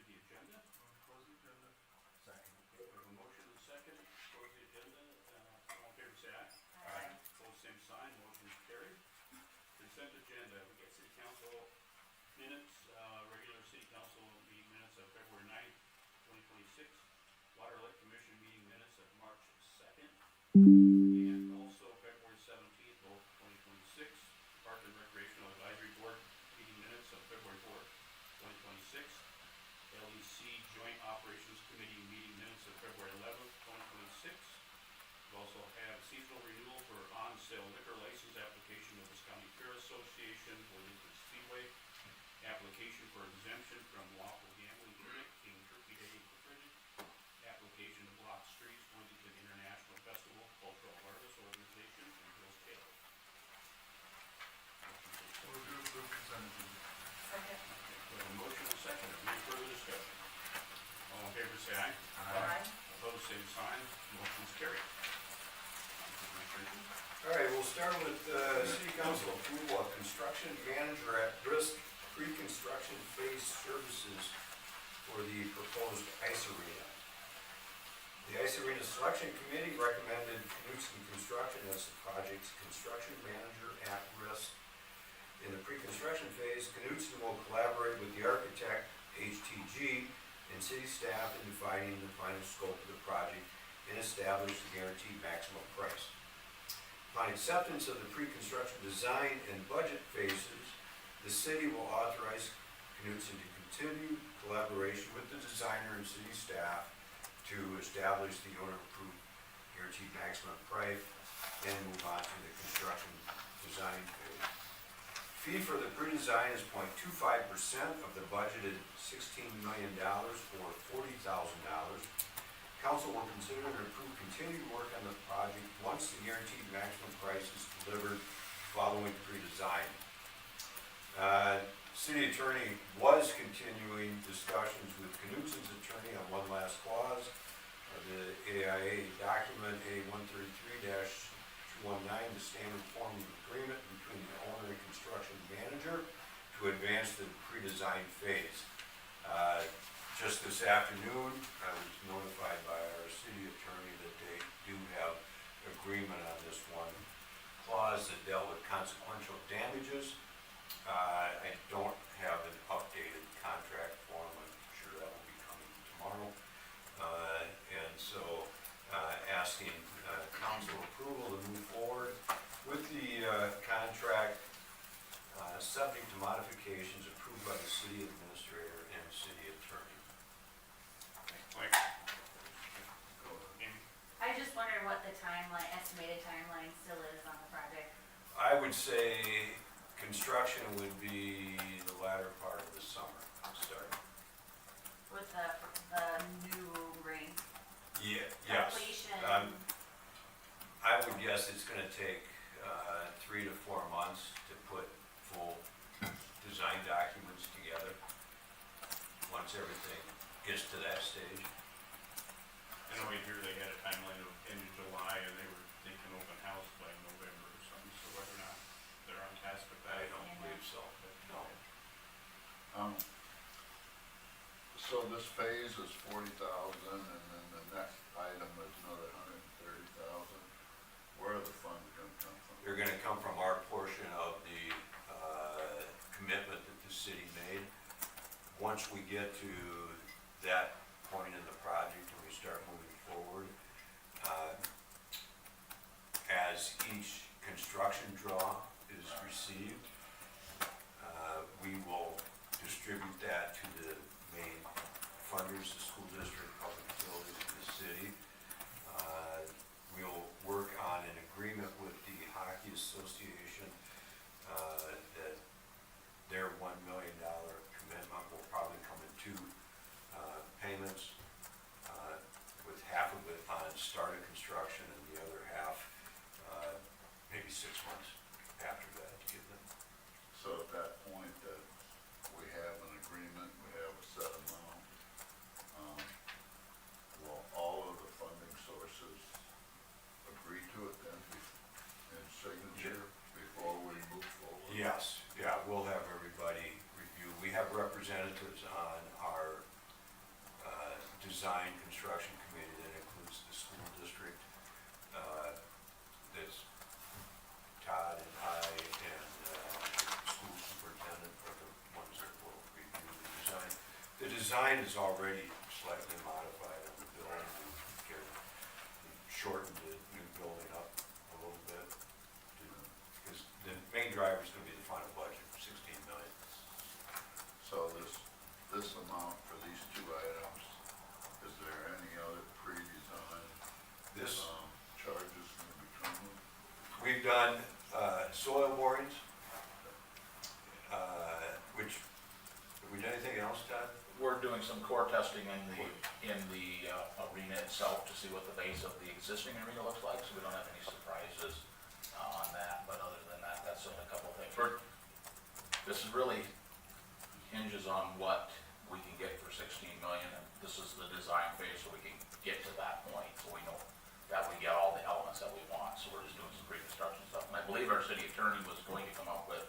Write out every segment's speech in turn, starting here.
the agenda. Close the agenda. Second. Okay, we have a motion and a second, close the agenda, all in favor say aye. Aye. Opposed, same sign, motion is carried. Consent agenda, we get city council minutes, regular city council meeting minutes of February 9th, 2026, Water Lake Commission meeting minutes of March 2nd, and also February 17th, both 2026, Park and Recreational Advisory Board meeting minutes of February 4th, 2026, LEC Joint Operations Committee meeting minutes of February 11th, 2026. We also have seasonal renewal for on-sale liquor license application of the County Fair Association for Lincoln Speedway, application for exemption from lawful gambling permit, King Turkey Day Incorporated, application to block streets, Worthington International Festival, Cultural Harvest Organization, and Hills Tail. Move to approve consent agenda. Second. We have a motion and a second. Any further discussion? All in favor say aye. Aye. Opposed, same sign. Motion is carried. All right, we'll start with city council approval of construction manager at risk pre-construction phase services for the proposed ice arena. The ice arena selection committee recommended Knutson Construction as the project's construction manager at risk. In the pre-construction phase, Knutson will collaborate with the architect, HTG, and city staff in defining the final scope of the project and establish the guaranteed maximum price. Upon acceptance of the pre-construction design and budget phases, the city will authorize Knutson to continue collaboration with the designer and city staff to establish the owner-approved guaranteed maximum price and move on to the construction design phase. Fee for the pre-design is 0.25% of the budgeted $16 million or $40,000. Council will consider and approve continued work on the project once the guaranteed maximum price is delivered following pre-design. City attorney was continuing discussions with Knutson's attorney on one last clause of the AIA document A133-219, the standard form of agreement between the owner and construction manager to advance the pre-design phase. Just this afternoon, I was notified by our city attorney that they do have agreement on this one clause that dealt with consequential damages. I don't have an updated contract form. I'm sure that will be coming tomorrow. And so asking council approval to move forward with the contract subject to modifications approved by the city administrator and city attorney. Mike? Amy? I just wondered what the timeline, estimated timeline still is on the project. I would say construction would be the latter part of the summer start. With the new ring. Yeah, yes. Completion. I would guess it's gonna take 3 to 4 months to put full design documents together, once everything gets to that stage. I know right here they had a timeline of end of July and they were thinking open house by November or something, so whether or not they're on task with that, I don't believe so, but no. So this phase is 40,000, and then the next item is another 130,000. Where are the funds gonna come from? They're gonna come from our portion of the commitment that the city made. Once we get to that point in the project and we start moving forward, as each construction draw is received, we will distribute that to the main funders, the school district, public utilities, and the city. We'll work on an agreement with the Hockey Association that their $1 million commitment will probably come in 2 payments, with half of it on start of construction and the other half maybe 6 months after that to give them. So at that point that we have an agreement, we have a set amount, will all of the funding sources agree to it then in signature before we move forward? Yes, yeah, we'll have everybody review. We have representatives on our pre-construction committee that includes the school district. That's Todd and I and school superintendent are the ones that will review the design. The design is already slightly modified on the building. We shortened the new building up a little bit because the main driver is gonna be the final budget, 16 million. So this amount for these two items, is there any other pre-design, This, charges in between them? we've done soil borings, which, have we done anything else, Todd? We're doing some core testing in the arena itself to see what the base of the existing arena looks like, so we don't have any surprises on that, but other than that, that's only a couple of things. This really hinges on what we can get for 16 million, and this is the design phase, so we can get to that point, so we know that we get all the elements that we want, so we're just doing some pre-construction stuff. And I believe our city attorney was going to come up with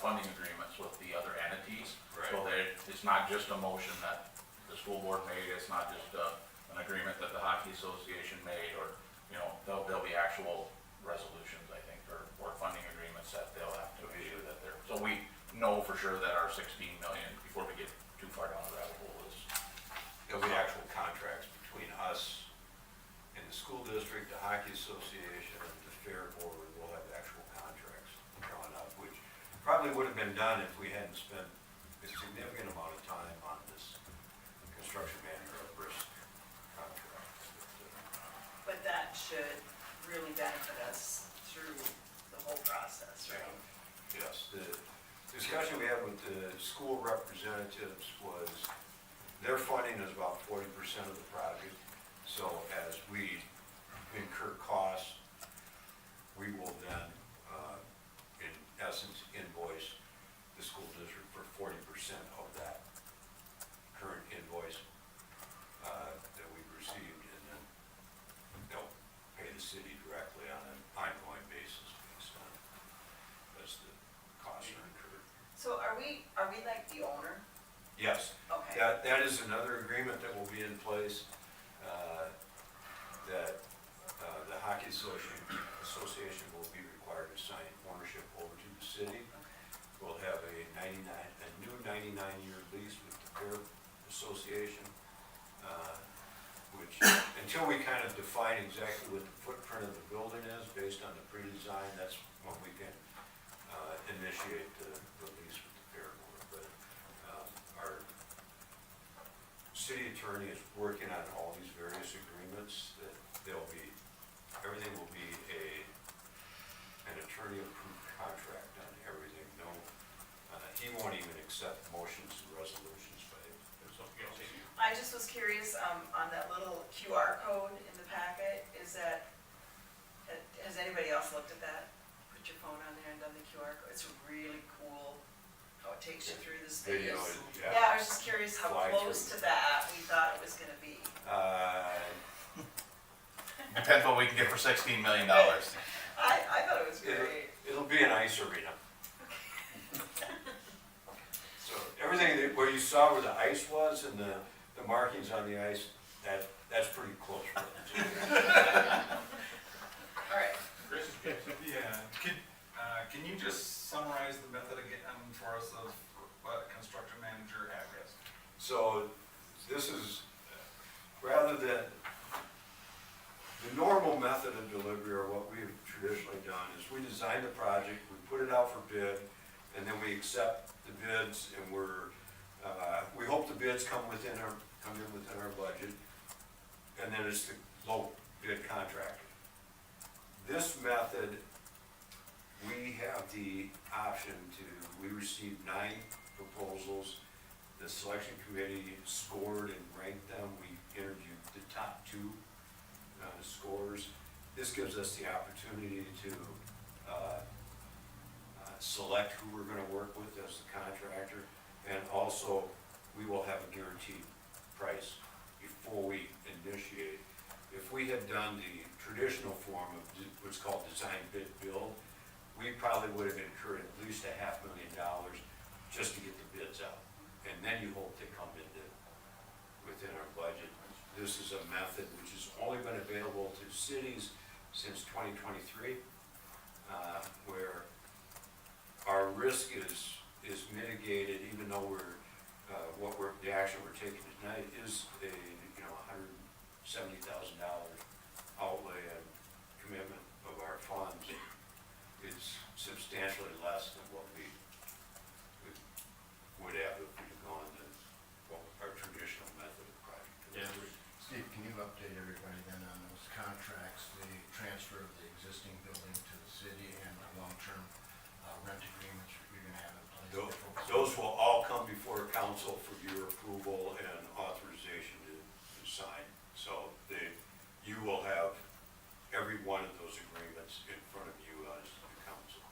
funding agreements with the other entities. Right. So it's not just a motion that the school board made, it's not just an agreement that the hockey association made, or, you know, there'll be actual resolutions, I think, or funding agreements that they'll have to issue that they're, so we know for sure that our 16 million, before we get too far down the rabbit hole, is. There'll be actual contracts between us and the school district, the hockey association, and the fair board. We'll have actual contracts drawn up, which probably would have been done if we hadn't spent a significant amount of time on this construction manager at risk contract. But that should really benefit us through the whole process, right? Yes, the discussion we had with the school representatives was their funding is about 40% of the project. So as we incur costs, we will then, in essence, invoice the school district for 40% of that current invoice that we've received, and then they'll pay the city directly on an ongoing basis based on as the costs are incurred. So are we like the owner? Yes, Okay. that is another agreement that will be in place, that the hockey association will be required to sign ownership over to the city. We'll have a new 99-year lease with the fair association, which, until we kind of define exactly what the footprint of the building is based on the pre-design, that's when we can initiate the lease with the fair board. But our city attorney is working on all these various agreements that everything will be an attorney-approved contract on everything. No, he won't even accept motions and resolutions by Something else. I just was curious, on that little QR code in the packet, has anybody else looked at that? Put your phone on there and done the QR code, it's really cool how it takes you through the space. video. Yeah, I was just curious how Fly close through. to that we thought it was gonna be. Depends what we can get for $16 million. I thought it was great. It'll be an ice arena. So everything where you saw where the ice was and the markings on the ice, that's pretty close. All right, Chris, Yeah, can you just summarize the method again for us of what a construction manager at risk? So this is, rather than, the normal method of delivery, or what we've traditionally done, is we design the project, we put it out for bid, and then we accept the bids, and we hope the bids come in within our budget, and then it's the low bid contractor. This method, we have the option we received 9 proposals. The selection committee scored and ranked them. We interviewed the top 2 scores. This gives us the opportunity to select who we're gonna work with as the contractor, and also, we will have a guaranteed price before we initiate. If we had done the traditional form of what's called design bid build, we probably would have incurred at least $500,000 just to get the bids out. And then you hope they come into within our budget. this is a method which has only been available to cities since 2023, where our risk is mitigated, even though the action we're taking tonight is a, $170,000 outlay and commitment of our funds. It's substantially less than what we would have if we'd gone our traditional method of project. Yeah. Steve, can you update everybody then on those contracts, the transfer of the existing building to the city and the long-term rent agreements you're gonna have in place? Those will all come before council for your approval and authorization to sign. So you will have every one of those agreements in front of you as the council.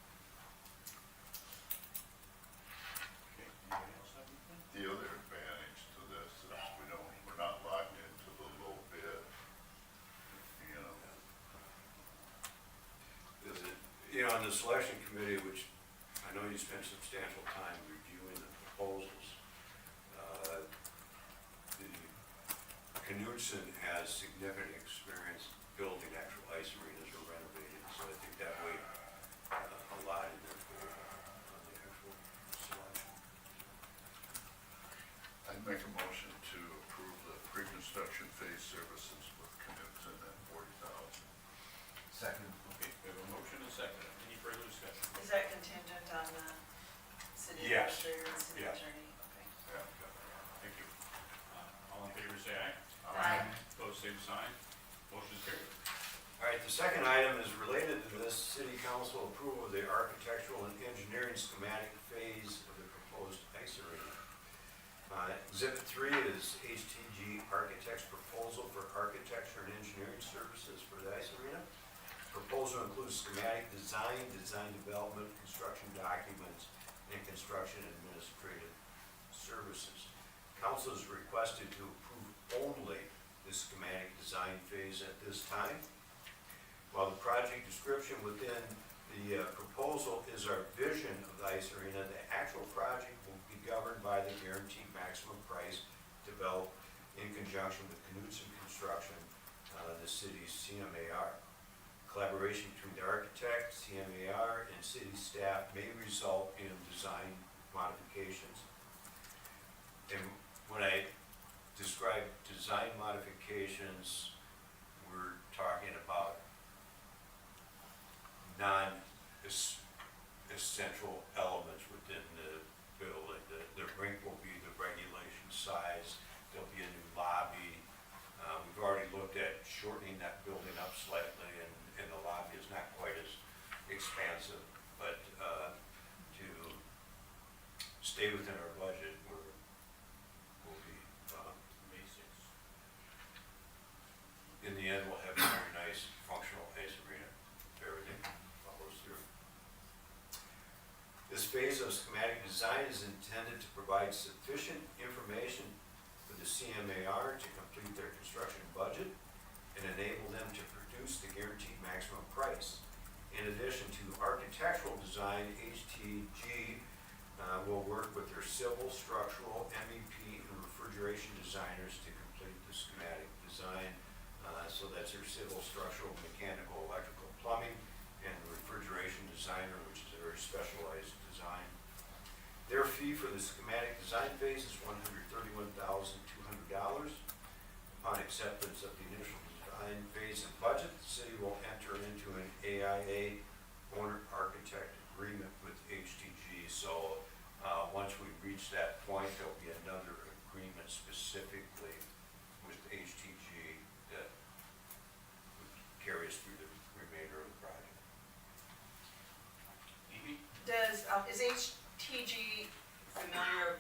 Okay, anybody else have anything? The other advantage to this is we're not locked into the low bid, you know. On the selection committee, which I know you spent substantial time reviewing the proposals, the Knudsen has significant experience building actual ice arenas or renovating, so I think that weighed a lot in their favor on the actual selection. I'd make a motion to approve the pre-construction phase services with Knudsen at $40,000. Second. Okay, we have a motion and a second. Any further discussion? Is that contingent on the city Yes. administrator and city Yes. attorney? Okay. Thank you. All in favor, say aye. Aye. Opposed, same sign. Motion is carried. All right, the second item is related to this city council approval of the architectural and engineering schematic phase of the proposed ice arena. Exhibit 3 is HTG Architects' proposal for architecture and engineering services for the ice arena. Proposal includes schematic design, design development, construction documents, and construction administrative services. Council is requested to approve only the schematic design phase at this time. While the project description within the proposal is our vision of the ice arena, the actual project will be governed by the guaranteed maximum price developed in conjunction with Knudsen Construction, the city's CMAR. Collaboration between the architect, CMAR, and city staff may result in design modifications. And when I describe design modifications, we're talking about non-essential elements within the building. The rink will be the regulation size, there'll be a new lobby. We've already looked at shortening that building up slightly, and the lobby is not quite as expansive, but to stay within our budget, we'll be, Basics. in the end, we'll have a very nice functional ice arena if everything follows through. This phase of schematic design is intended to provide sufficient information for the CMAR to complete their construction budget and enable them to produce the guaranteed maximum price. In addition to architectural design, HTG will work with their civil, structural, MEP, and refrigeration designers to complete the schematic design. So that's their civil, structural, mechanical, electrical, plumbing, and the refrigeration designer, which is a very specialized design. Their fee for the schematic design phase is $131,200. Upon acceptance of the initial design phase and budget, the city will enter into an AIA owner-architect agreement with HTG. So once we reach that point, there'll be another agreement specifically with HTG that would carry us through the remainder of the project. Amy? Is HTG familiar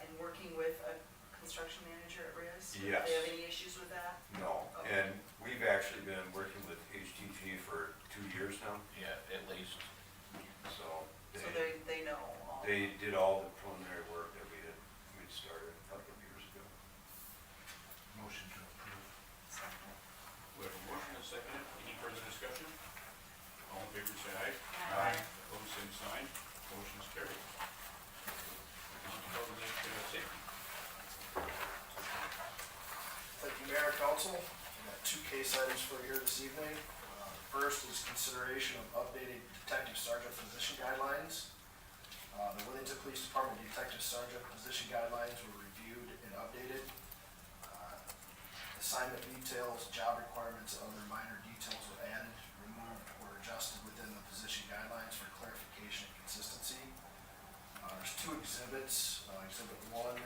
in working with a construction manager at risk? Yes. Do they have any issues with that? No, Okay. and we've actually been working with HTG for 2 years now, Yeah, at least. so So they know all. they did all the preliminary work that we'd started a couple of years ago. Motion to approve. Second. We have a motion and a second. Any further discussion? All in favor, say aye. Aye. Opposed, same sign. Motion is carried. On to public safety. Thank you, Mayor. Council. I've got two case items for you here this evening. First is consideration of updated Detective Sergeant position guidelines. The Worthington Police Department Detective Sergeant position guidelines were reviewed and updated. Assignment details, job requirements, and other minor details were added, removed, or adjusted within the position guidelines for clarification and consistency. There's two exhibits. Exhibit 1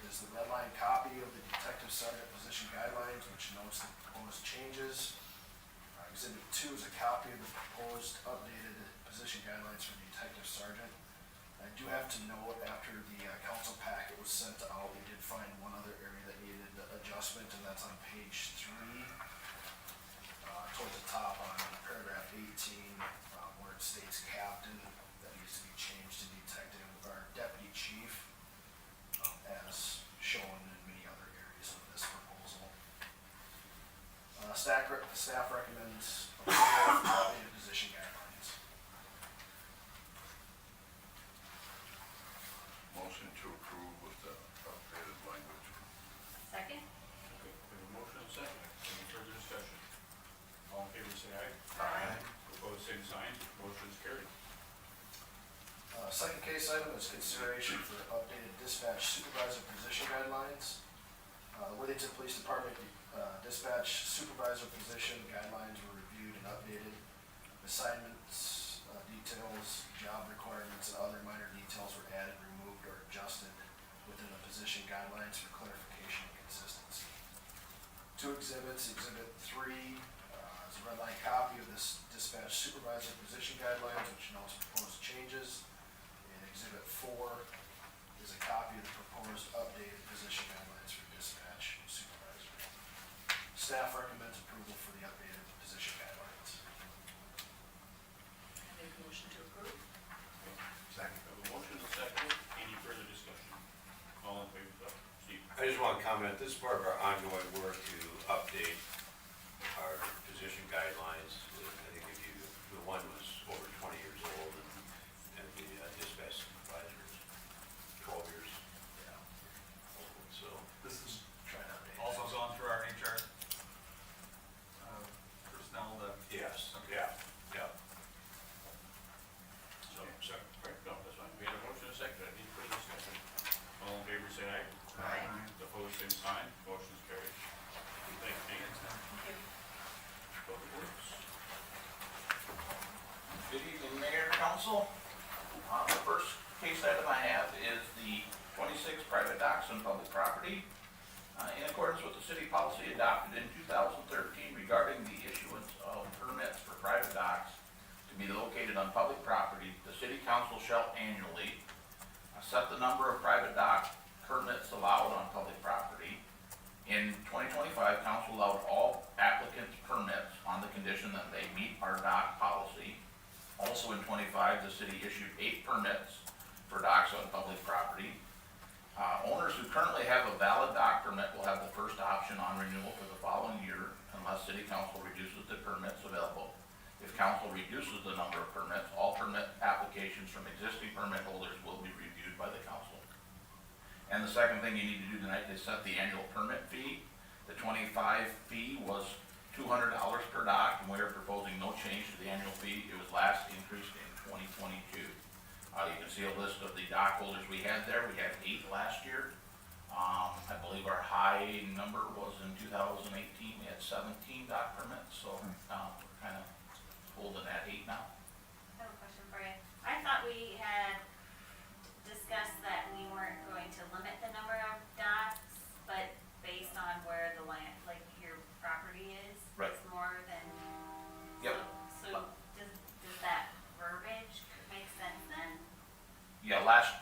is the red line copy of the Detective Sergeant position guidelines, which notes the proposed changes. Exhibit 2 is a copy of the proposed updated position guidelines for Detective Sergeant. I do have to note, after the council packet was sent out, we did find one other area that needed adjustment, and that's on page 3. Towards the top on paragraph 18, where it states captain, that needs to be changed to detective or deputy chief, as shown in many other areas of this proposal. Staff recommends approval of the updated position guidelines. Motion to approve with the updated language. Second? Okay, we have a motion and a second. Any further discussion? All in favor, say aye. Aye. Opposed, same sign. Motion is carried. Second case item is consideration for updated dispatch supervisor position guidelines. The Worthington Police Department dispatch supervisor position guidelines were reviewed and updated. Assignments, details, job requirements, and other minor details were added, removed, or adjusted within the position guidelines for clarification and consistency. Two exhibits. Exhibit 3 is a red line copy of this dispatch supervisor position guidelines, which notes proposed changes. And Exhibit 4 is a copy of the proposed updated position guidelines for dispatch supervisor. Staff recommends approval for the updated position guidelines. I make a motion to approve. Second. We have a motion and a second. Any further discussion? All in favor, Steve? I just want to comment, this is part of our ongoing work to update our position guidelines. I think if you, the one was over 20 years old, and the dispatch supervisor is 12 years old, so. This is Try to update. also gone through our HR personnel that. Yes, Okay. yeah. So, sorry, right, no, that's fine. We have a motion and a second. Any further discussion? All in favor, say aye. Aye. Opposed, same sign. Motion is carried. Thank you, Dan. Thank you. Public Works. Good evening, Mayor, Council. The first case item I have is the 26 private docks on public property. In accordance with the city policy adopted in 2013 regarding the issuance of permits for private docks to be located on public property, the city council shall annually set the number of private dock permits allowed on public property. In 2025, council allowed all applicants permits on the condition that they meet our dock policy. Also in '25, the city issued 8 permits for docks on public property. Owners who currently have a valid dock permit will have the first option on renewal for the following year unless city council reduces the permits available. If council reduces the number of permits, all permit applications from existing permit holders will be reviewed by the council. And the second thing you need to do tonight is set the annual permit fee. The '25 fee was $200 per dock, and we are proposing no change to the annual fee. It was last increased in 2022. You can see a list of the dock holders we had there. We had 8 last year. I believe our high number was in 2018. We had 17 dock permits, so we're kind of holding at 8 now. I have a question for you. I thought we had discussed that we weren't going to limit the number of docks, but based on where the land, like your property is, Right. it's more than. Yep. So does that verbiage make sense then? Yeah, last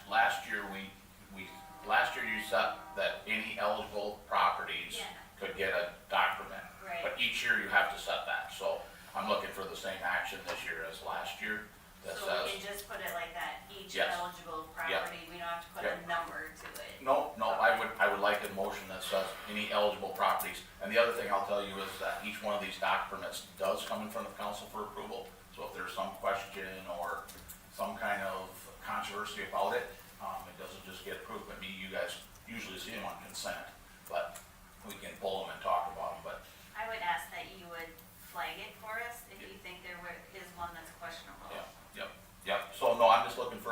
year you set that any eligible properties Yeah. could get a dock permit. Right. But each year you have to set that, so I'm looking for the same action this year as last year that So we says, can just put it like that, each Yes. eligible property, we don't have to put a Yep. number to it. no, I would like a motion that says any eligible properties. And the other thing I'll tell you is that each one of these dock permits does come in front of council for approval. So if there's some question or some kind of controversy about it, it doesn't just get approved. But you guys usually see them on consent, but we can pull them and talk about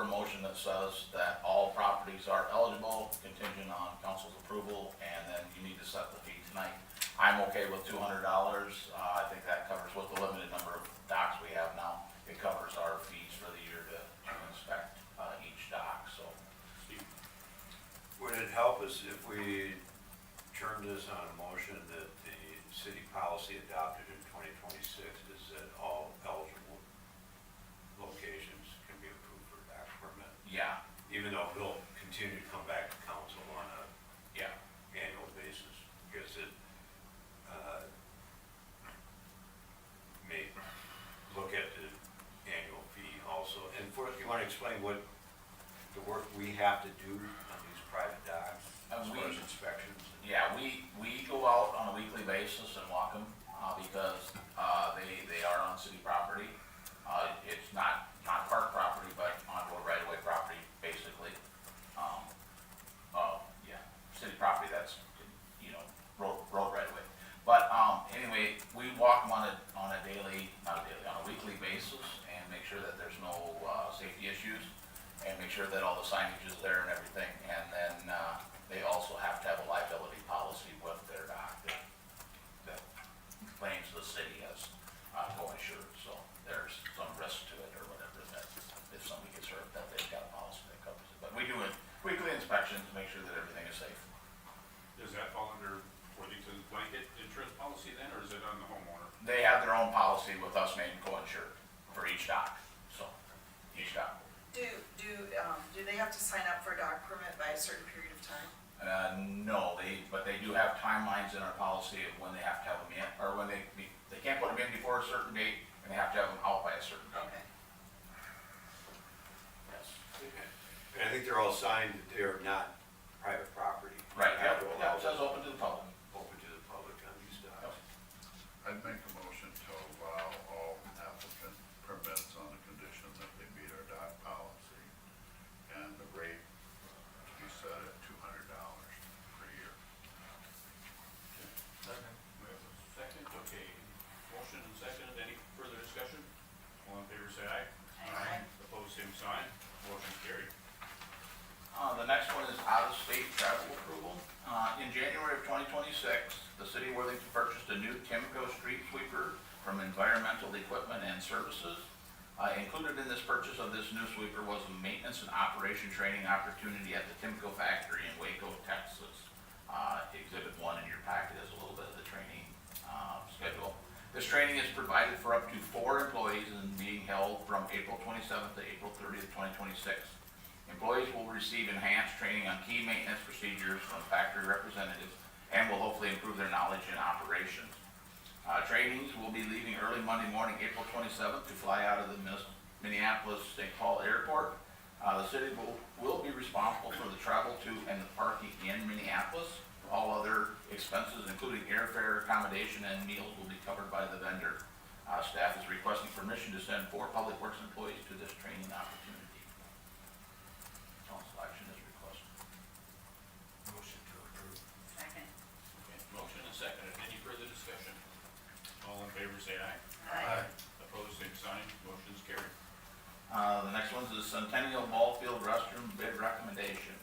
a motion that says that all properties are eligible contingent on council's approval, and then you need to set the fee tonight. I'm okay with $200. I think that covers with the limited number of docks we have now. It covers our fees for the year to inspect each dock, so. Steve? Would it help us if we turn this on a motion that the city policy adopted in 2026 is that all eligible locations can be approved for dock permit? Yeah, Even though we'll continue to come back to council on a yeah. annual basis, because it, may look at the annual fee also. And for, you wanna explain what the work we have to do on these private docks, as far as inspections? Yeah, we go out on a weekly basis and walk them, because, they are on city property. It's not park property, but on road right-of-way property, basically. Yeah, city property, that's, road right-of-way. But, anyway, we walk them on a daily, not a daily, on a weekly basis, and make sure that there's no, safety issues, and make sure that all the signage is there and everything, and then, they also have to have a liability policy with their dock that claims the city as, co-insured, so there's some risk to it or whatever, that if somebody gets hurt, that they've got a policy that covers it. But we do weekly inspections to make sure that everything is safe. Does that fall under Worthington's blanket insurance policy then, or is it on the homeowner? They have their own policy with us named co-insured for each dock, so, each dock. Do they have to sign up for a dock permit by a certain period of time? No, but they do have timelines in our policy of when they have to have them in, or when they can't put them in before a certain date, and they have to have them out by a certain date. Okay. Yes. And I think they're all signed that they're not private property. Right, You have to yeah, allow it says them open to the public. open to the public on these docks. I'd make a motion to allow all applicant permits on the condition that they meet our dock policy, and the rate to be set at $200 per year. We have a second, okay. Motion and second, any further discussion? All in favor, say aye. Aye. Opposed, same sign. Motion carried. The next one is out-of-state travel approval. In January of 2026, the city of Worthington purchased a new Timco street sweeper from Environmental Equipment and Services. Included in this purchase of this new sweeper was a maintenance and operation training opportunity at the Timco factory in Waco, Texas. Exhibit 1 in your packet is a little bit of the training schedule. This training is provided for up to 4 employees and being held from April 27th to April 30th, 2026. Employees will receive enhanced training on key maintenance procedures from factory representatives and will hopefully improve their knowledge in operations. Trainings will be leaving early Monday morning, April 27th, to fly out of the Minneapolis-St. Paul Airport. The city will be responsible for the travel to and the parking in Minneapolis. All other expenses, including airfare, accommodation, and meals, will be covered by the vendor. Staff is requesting permission to send 4 Public Works employees to this training opportunity. Council action is requested. Motion to approve. Second. Okay, motion and second, any further discussion? All in favor, say aye. Aye. Opposed, same sign. Motion's carried. The next one's the Centennial Ball Field Restroom Bid Recommendation.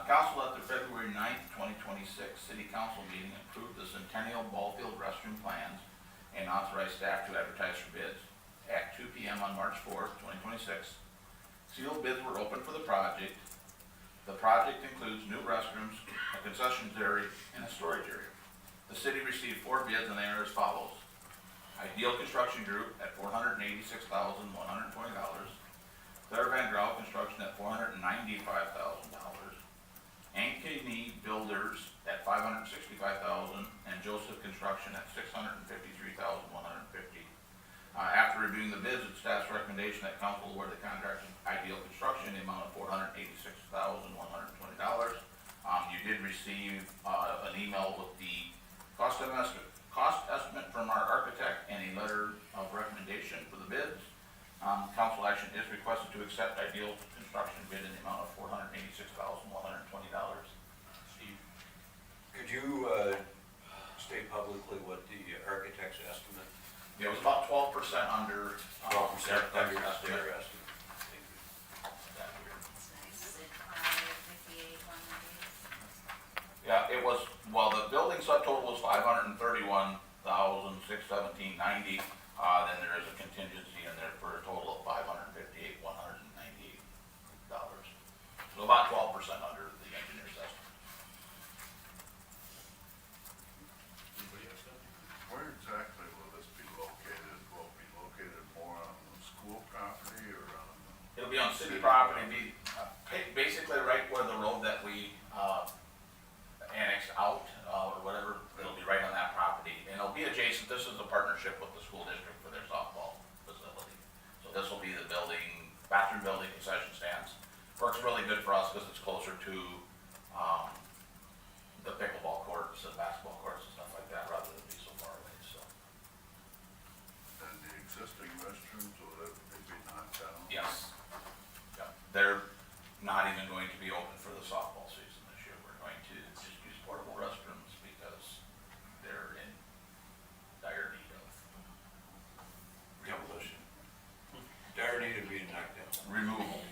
Council at the February 9th, 2026 City Council meeting approved the Centennial Ball Field Restroom plans and authorized staff to advertise for bids. At 2 p.m. on March 4th, 2026, sealed bids were opened for the project. The project includes new restrooms, a concessions area, and a storage area. The city received 4 bids, and they are as follows. Ideal Construction Group at $486,120. Claire Van Grau Construction at $495,000. Ankeny Builders at $565,000, and Joseph Construction at $653,150. After reviewing the bids, it's staff's recommendation that council award the contract to Ideal Construction in the amount of $486,120. You did receive an email with the cost estimate from our architect and a letter of recommendation for the bids. Council action is requested to accept Ideal Construction bid in the amount of $486,120. Steve? Could you, state publicly what the architect's estimate? It was about 12% under. 12% under estimate. their estimate. Thank you. $617.90, then there is a contingency in there for a total of $558,198. So about 12% under the engineer's estimate. Anybody else have? Where exactly will this be located? Will it be located more on the school property or on the? It'll be on city property, basically right where the road that we, annexed out, or whatever, it'll be right on that property. And it'll be adjacent, this is a partnership with the school district for their softball facility. So this will be the building, bathroom building, concession stands. Works really good for us because it's closer to, the pickleball courts and basketball courts and stuff like that, rather than be so far away, so. And the existing restrooms, will they be knocked down? Yes. Yeah, they're not even going to be open for the softball season this year. We're going to just use portable restrooms because they're in dire need of Demolition. Dire need of being knocked down. removal.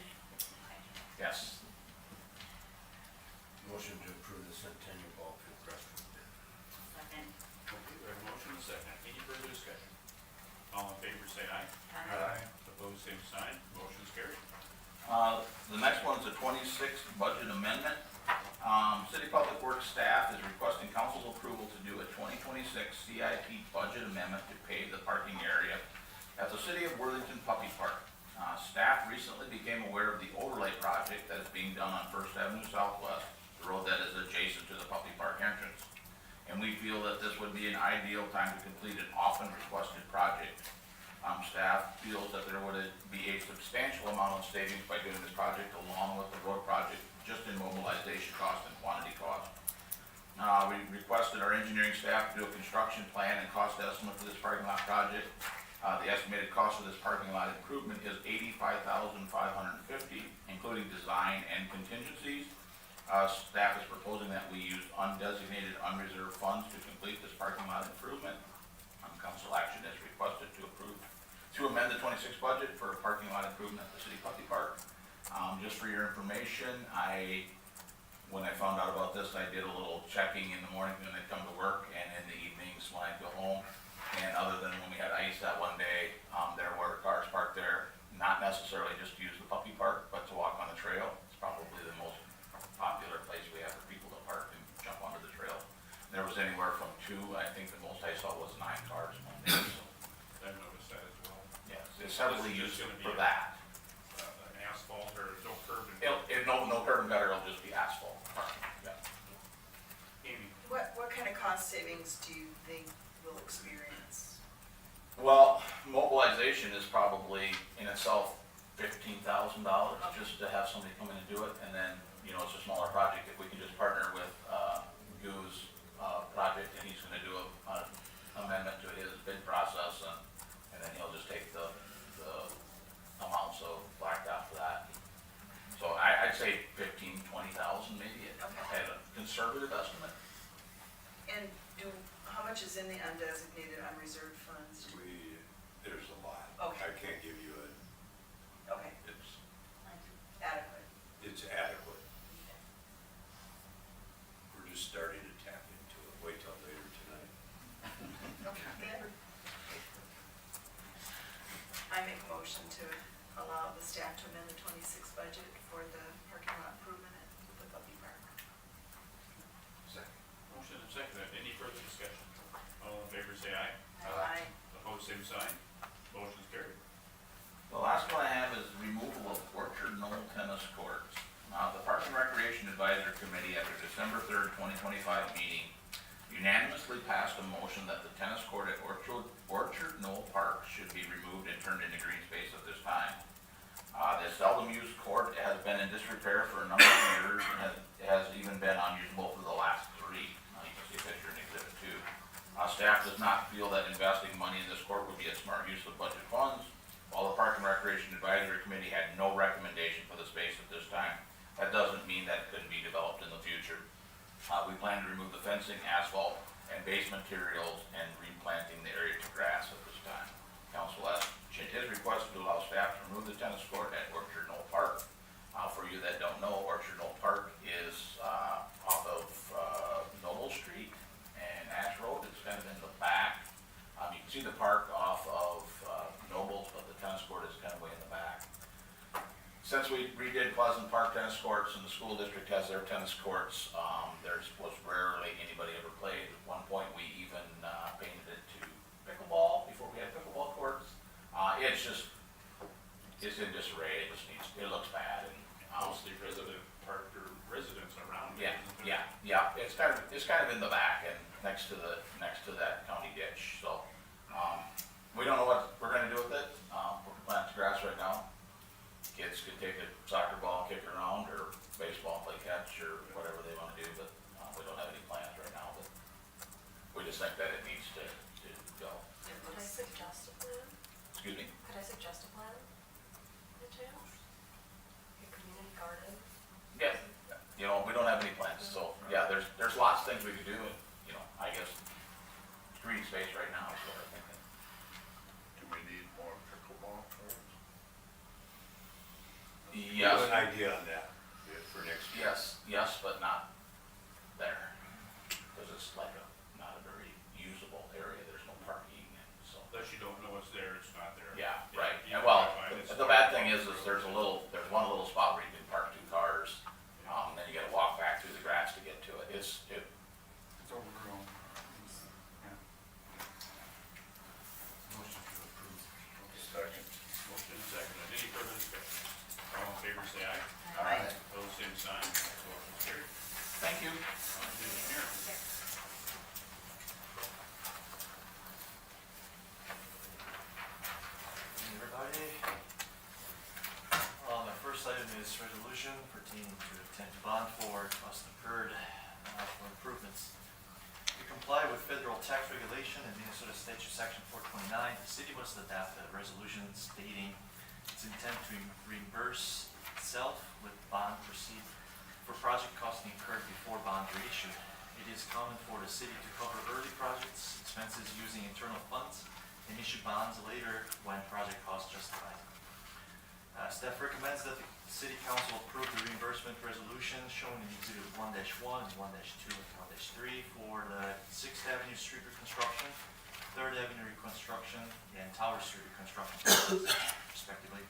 Yes. Motion to approve the Centennial Ball Pit restroom bid. Second. Okay, we have a motion and a second. Any further discussion? All in favor, say aye. Opposed, same sign. Motion's carried. The next one is a 26th budget amendment. City Public Works staff is requesting council's approval to do a 2026 CIP budget amendment to pave the parking area at the City of Worthington Puppy Park. Staff recently became aware of the overlay project that is being done on First Avenue Southwest, the road that is adjacent to the Puppy Park entrance. And we feel that this would be an ideal time to complete an often requested project. Staff feels that there would be a substantial amount of savings by doing this project along with the road project, just in mobilization cost and quantity cost. We requested our engineering staff to do a construction plan and cost estimate for this parking lot project. The estimated cost of this parking lot improvement is $85,550, including design and contingencies. Staff is proposing that we use undesignated, unreserved funds to complete this parking lot improvement. Council action is requested to amend the 26 budget for a parking lot improvement at the City Puppy Park. Just for your information, when I found out about this, I did a little checking in the morning when I come to work and in the evenings when I go home. And other than when we had ice that one day, there were cars parked there, not necessarily just to use the puppy park, but to walk on the trail. It's probably the most popular place we have for people to park and jump onto the trail. There was anywhere from 2, I think the most I saw was 9 cars one day, so, I've noticed that as well. yes, it's heavily This is used just gonna be for that. An asphalt or no curb and. No curb and gutter, it'll just be asphalt parking, yeah. Amy, What kind of cost savings do you think we'll experience? Well, mobilization is probably in itself $15,000 just to have somebody come in and do it, and then, you know, it's a smaller project, if we can just partner with, Goo's, project, and he's gonna do a amendment to his bid process, and then he'll just take the amounts of blacktop for that. So I'd say 15,000, 20,000 maybe, at a conservative estimate. And how much is in the undesignated, unreserved funds? There's a lot. Okay. I can't give you Okay, adequate. it's adequate. We're just starting to tap into it. Wait till later tonight. I make a motion to allow the staff to amend the 26 budget for the parking lot improvement at the Puppy Park. Second. motion and second. Any further discussion? All in favor, say aye. Aye. Opposed, same sign. Motion's carried. The last one I have is removal of Orchard Knoll tennis courts. The Parks and Recreation Advisory Committee, at their December 3rd, 2025 meeting, unanimously passed a motion that the tennis court at Orchard Knoll Park should be removed and turned into green space at this time. This seldom-used court has been in disrepair for a number of years and has even been unusable for the last 3. You can see a picture in Exhibit 2. Staff does not feel that investing money in this court would be a smart use of budget funds. While the Park and Recreation Advisory Committee had no recommendation for the space at this time, that doesn't mean that it couldn't be developed in the future. We plan to remove the fencing, asphalt, and base materials and replanting the area to grass at this time. Council has his request to allow staff to remove the tennis court at Orchard Knoll Park. For you that don't know, Orchard Knoll Park is off of Noble Street and Ash Road. It's kind of in the back, see the park off of Nobles, but the tennis court is kind of way in the back. Since we redid Pleasant Park tennis courts and the school district has their tennis courts, was rarely anybody ever played. At one point, we even painted it to pickleball before we had pickleball courts. It's in disarray, it looks bad and. Mostly resident park or residents around it. Yeah, it's kind of in the back and next to that county ditch, so, we don't know what we're gonna do with it. We're planting grass right now. Kids could take a soccer ball, kick it around, or baseball, play catch, or whatever they wanna do, but, we don't have any plans right now, but we just think that it needs to go. Could I suggest a plan? Excuse me? Could I suggest a plan? The chance? A community garden? Yeah, we don't have any plans, so, yeah, there's lots of things we could do, and, I guess, green space right now is what I'm thinking. Do we need more pickleball courts? You have an idea on that for next year? Yes, but not there, because it's like not a very usable area, there's no parking, and so. Unless you don't know it's there, it's not there. Yeah, right, you and well, can find it. the bad thing is there's one little spot where you can park 2 cars, then you gotta walk back through the grass to get to it, It's overgrown. Motion to approve. Second. Motion and second. Any further discussion? All in favor, say aye. Aye. Opposed, same sign. Motion carried. Thank you. On to the mayor. Everybody. My first item is resolution pertaining to intent to bond for costs incurred for improvements. To comply with federal tax regulation and Minnesota Statute Section 429, the city must adopt a resolution stating its intent to reimburse itself with bond proceeds for project costs incurred before bonds are issued. It is common for the city to cover early projects expenses using internal funds and issue bonds later when project costs justify it. Staff recommends that the city council approve the reimbursement resolution shown in Exhibit 1-1 and 1-2 and 1-3 for the 6th Avenue Street reconstruction, 3rd Avenue reconstruction, and Tower Street reconstruction projects, respectively.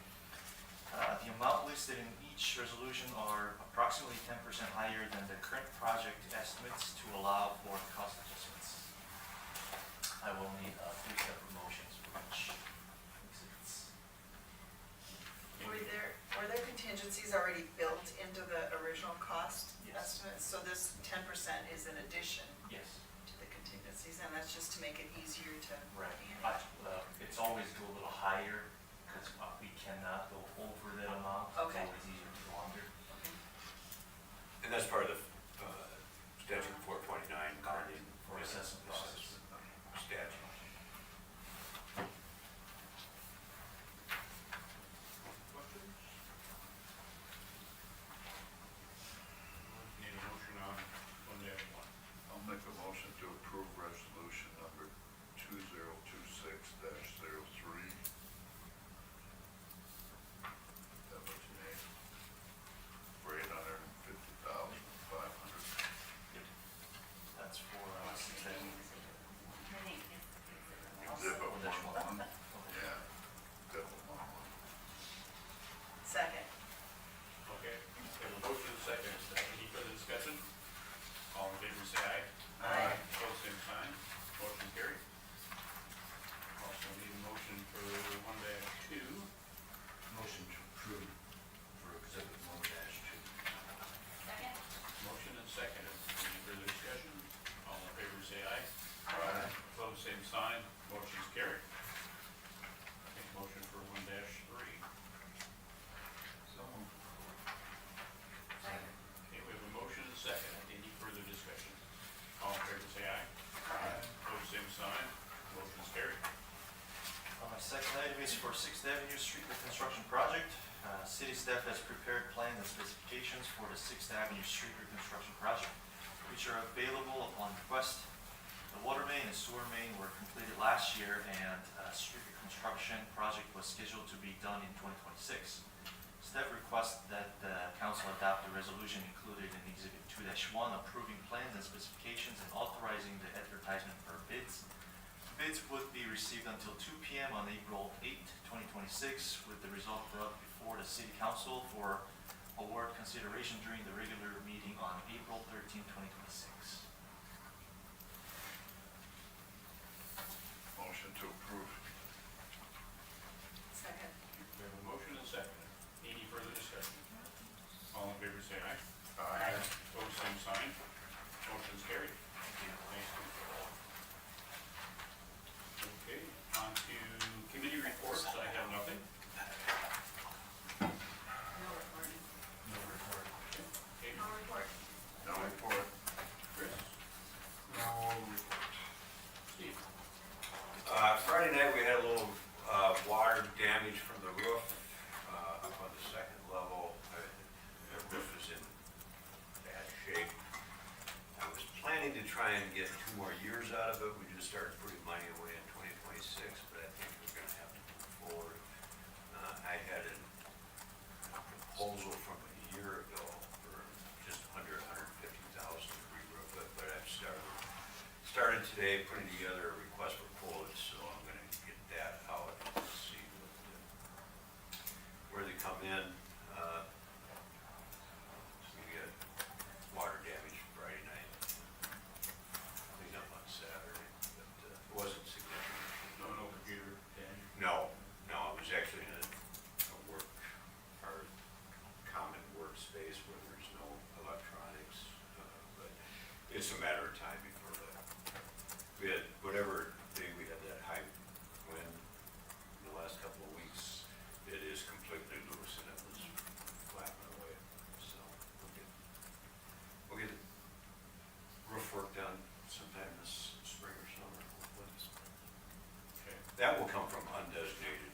The amount listed in each resolution are approximately 10% higher than the current project estimates to allow for cost adjustments. I will need 3 separate motions for each exhibits. Were there contingencies already built into the original cost Yes. estimates? So this 10% is in addition Yes. to the contingencies, and that's just to make it easier to Right. manage? It's always go a little higher, because we cannot go over that amount. Okay. It's always easier to go under. And that's part of the statute 429, current For assessment process. statute. Questions? Need a motion on 1-1. I'll make a motion to approve resolution number 2026-03. That was your name? For $850,500. That's for, Exhibit 1-1. Okay. Yeah. Exhibit 1-1. Second. Okay, we have a motion and a second. Any further discussion? All in favor, say aye. Aye. Opposed, same sign. Motion carried. Also need a motion for 1-2. Motion to approve for exhibit 1-2. Second? Motion and second. Any further discussion? All in favor, say aye. Aye. Opposed, same sign. Motion's carried. Make a motion for 1-3. So, Okay, we have a motion and a second. Any further discussion? All in favor, say aye. Opposed, same sign. Motion's carried. My second item is for 6th Avenue Street reconstruction project. City staff has prepared plans and specifications for the 6th Avenue Street reconstruction project, which are available upon request. The water main and sewer main were completed last year, and street reconstruction project was scheduled to be done in 2026. Staff requests that the council adopt the resolution included in Exhibit 2-1 approving plans and specifications and authorizing the advertisement for bids. Bids would be received until 2 PM on April 8, 2026, with the result brought before the city council for award consideration during the regular meeting on April 13, 2026. Motion to approve. Second. We have a motion and a second. Any further discussion? All in favor say aye. Aye. Opposed, same sign. Motion's carried. Thank you. Thanks. Okay, on to committee reports. I have nothing. No recording. No report. Okay, No report. No report. Chris? No report. Steve? Friday night, we had a little, water damage from the roof, up on the second level. The roof is in bad shape. I was planning to try and get 2 more years out of it. We just started putting money away in 2026, but I think we're gonna have to move forward. I had a proposal from a year ago for just under 150,000 to re-roof it, but I've started today putting together a request for quotes, so I'm gonna get that out and see where they come in. We had water damage Friday night, cleaned up on Saturday, but it wasn't significant. No computer damage? No, it was actually in a work, our common workspace where there's no electronics, but it's a matter of time before that. We had, whatever day we had that high wind in the last couple of weeks, it is completely loose and it was flapping away, so we'll get the roof work done sometime this spring or summer, hopefully. Okay. That will come from undesignated